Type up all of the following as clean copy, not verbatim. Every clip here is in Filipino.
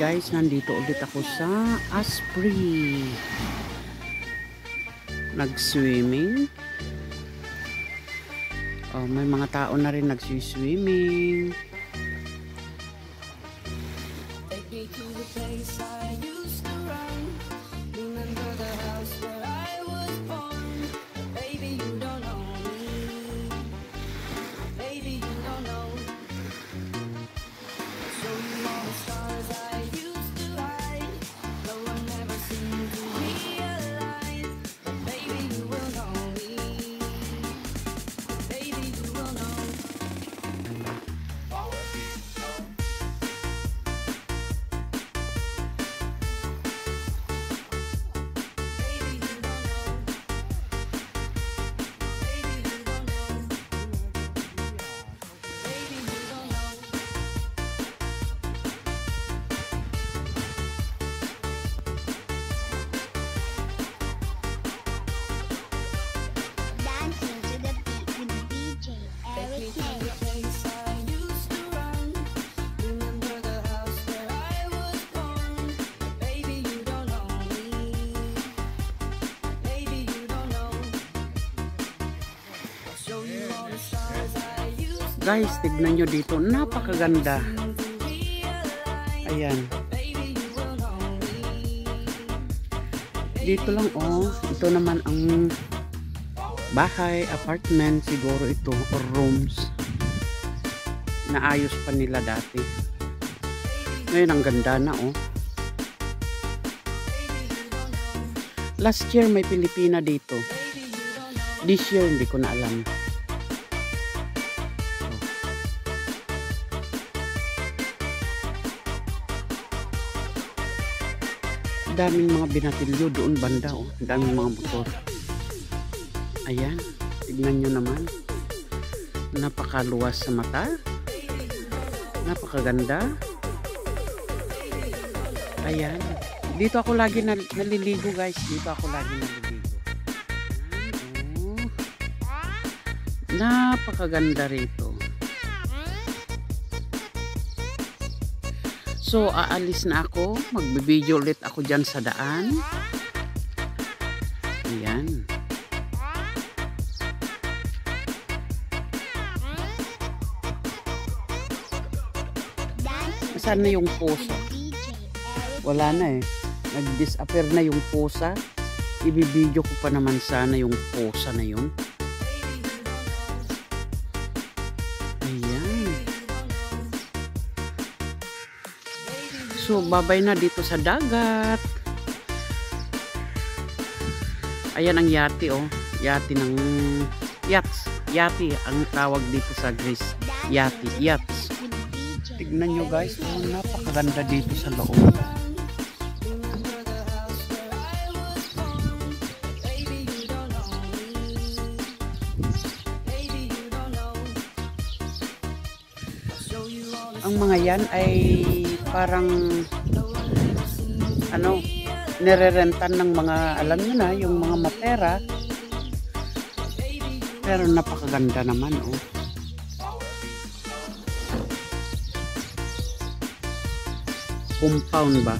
guys, nandito ulit ako sa Asprey. Nag-swimming. Oh, may mga tao na rin nag-swimming. Guys, tignan nyo dito. Napakaganda. Ayan. Dito lang, oh. Ito naman ang bahay, apartment, siguro ito, or rooms. Naayos pa nila dati. Ngayon, ang ganda na, oh. Last year, may Pilipina dito. This year, hindi ko na alam. Daming mga binatilyo doon banda, oh. Daming mga motor. Ayan, tignan nyo naman. Napakaluwas sa mata. Napakaganda. Ayan. Dito ako lagi naliligo, guys. Dito ako lagi naliligo. Ayan, oh. Napakaganda rito. So, aalis na ako. Magbibideo ulit ako dyan sa daan. Ayan. Saan na yung pusa? Wala na eh. Nag-disappear na yung pusa. Ibibideo ko pa naman sana yung pusa na yun. So, babay na dito sa dagat. Ayan ang yate, oh. Yate ng yachts. Yate ang tawag dito sa Greece. Yate, yachts. Tignan nyo, guys. Oh, napakaganda dito sa loob. Ang mga yan ay parang ano, nirerentan ng mga, alam nyo na, yung mga mapera. Pero napakaganda naman, oh. Compound ba?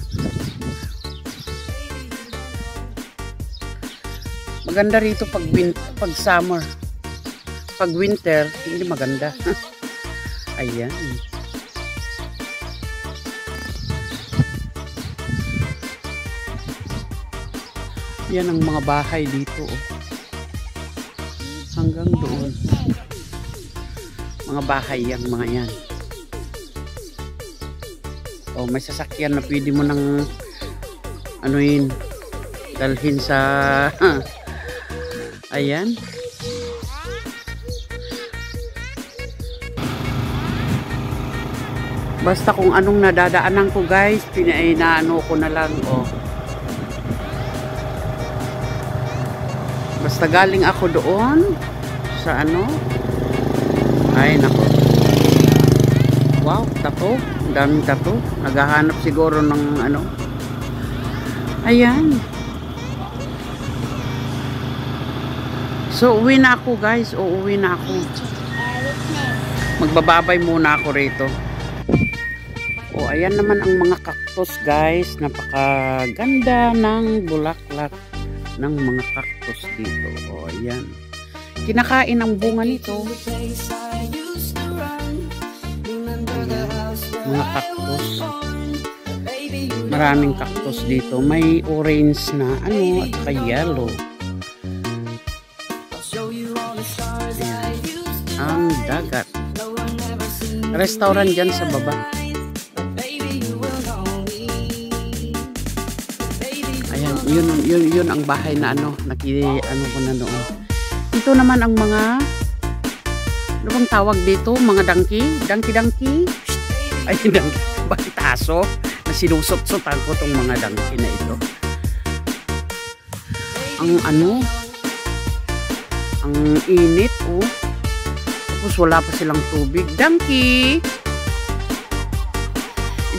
Maganda rito pag summer. Pag winter, hindi maganda. Ayan. Yan ang mga bahay dito, oh. Hanggang doon. Mga bahay yan, mga yan. Oh, may sasakyan na pwede mo nang anuin, dalhin sa ayan. Basta kung anong nadadaanan ko, guys, pinaano ko na lang, oh. Basta galing ako doon sa ano. Ay, nako. Wow, tato. Daming tato. Naghahanap siguro ng ano. Ayan. So, uwi na ako, guys. Uuwi na ako. Magbababay muna ako rito. O, ayan naman ang mga cactus, guys. Napakaganda ng bulaklak ng mga cactus dito. O, ayan. Kinakain ang bunga nito. Ayan. Mga cactus. Maraming cactus dito. May orange na ano at saka yellow. Ayan. Ang dagat. Restaurant dyan sa baba. Ayan, yun ang bahay na ano ko na noon. Ito naman ang mga ano bang tawag dito? Mga dangki. Ay, dangki. Bakit aso? Na sinusot-sotan ko tong mga dangki na ito. Ang ano? Ang init, oh. Tapos wala pa silang tubig. Dangki!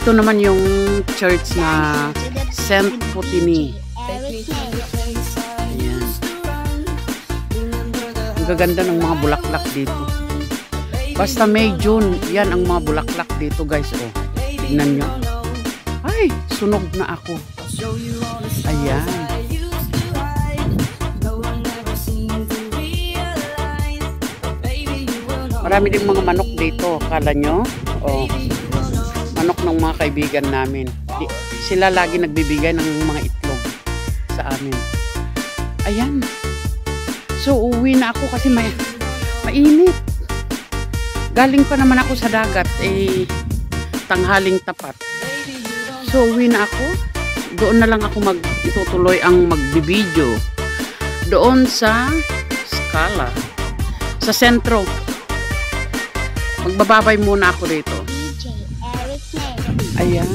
Ito naman yung church na Saint Putini. Ayan. Ang gaganda ng mga bulaklak dito. Basta May, June, yan ang mga bulaklak dito, guys. Oh, tignan nyo. Ay, sunog na ako. Ayan. Marami din mga manok dito, kala nyo? Oh, manok ng mga kaibigan namin. Sila lagi nagbibigay ng mga itlog sa amin. Ayan. So, uwi na ako kasi mainit. Galing pa naman ako sa dagat, tanghaling tapat. So, uwi na ako. Doon na lang ako itutuloy ang magbibideo. Doon sa Scala. Sa sentro. Magbababay muna ako dito. Ayan.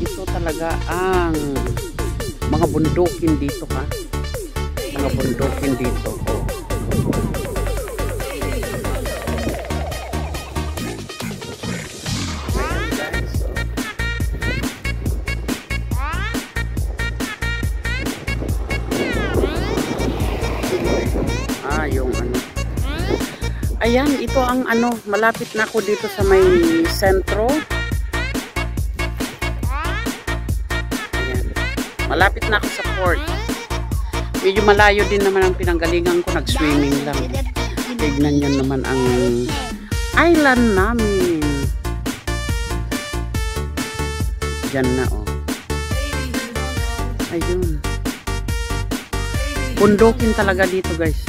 Ito talaga ang mga bundukin dito, ha. Mga bundukin dito. Oh. Yung ano. Ayan, ito ang ano, malapit na ako dito sa may sentro. Ayan. Malapit na ako sa port. Medyo malayo din naman ang pinanggalingan ko, nag-swimming lang. Tignan nyo naman ang island namin. Diyan na, oh. Ayun. Bundukin talaga dito, guys.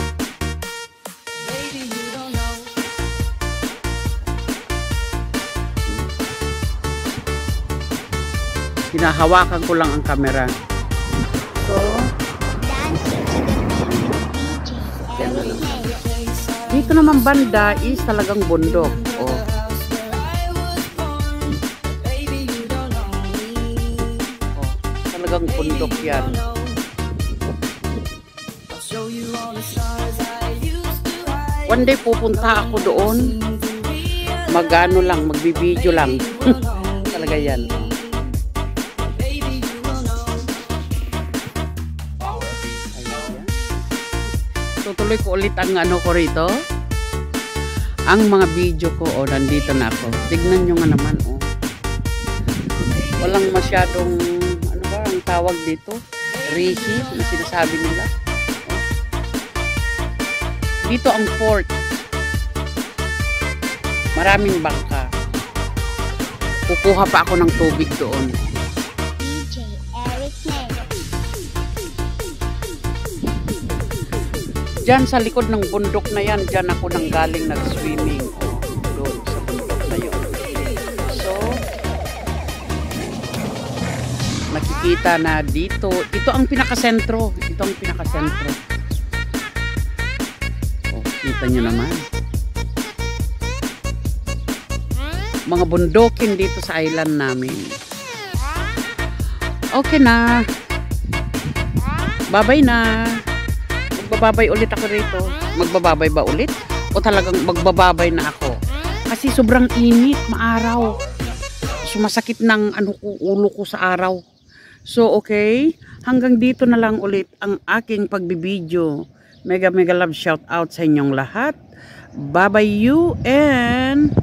Hinahawakan ko lang ang camera. So, dito naman banda is talagang bundok. Oh. Oh, talagang bundok yan. One day pupunta ako doon. Mag-ano lang, magbibideo lang. Talaga yan. Tutuloy ko ulit ang ano ko rito. Ang mga video ko, oh, nandito na ako. Tignan nyo nga naman, oh. Walang masyadong, ano ba ang tawag dito? Rihi, na sinasabi nila. Oh. Dito ang port. Maraming bangka. Kukuha pa ako ng tubig doon. Diyan sa likod ng bundok na yan, diyan ako nang galing nag-swimming. Oh, doon sa bundok na yun. So, nakikita na dito. Ito ang pinakasentro. Ito ang pinakasentro. Oh, kita nyo naman. Mga bundokin dito sa island namin. Okay na. Bye-bye na. Magbababay ulit ako rito. Magbababay ba ulit? O talagang magbababay na ako? Kasi sobrang init, maaraw. Sumasakit ng ano ko, ulo ko sa araw. So, okay. Hanggang dito na lang ulit ang aking pagbibideo. Mega love shout out sa inyong lahat. Bye-bye you and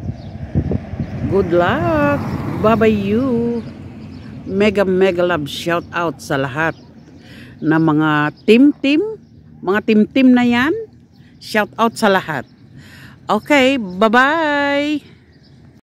good luck. Bye-bye you. Mega love shout out sa lahat na mga team na yan. Shout out sa lahat. Okay, bye-bye.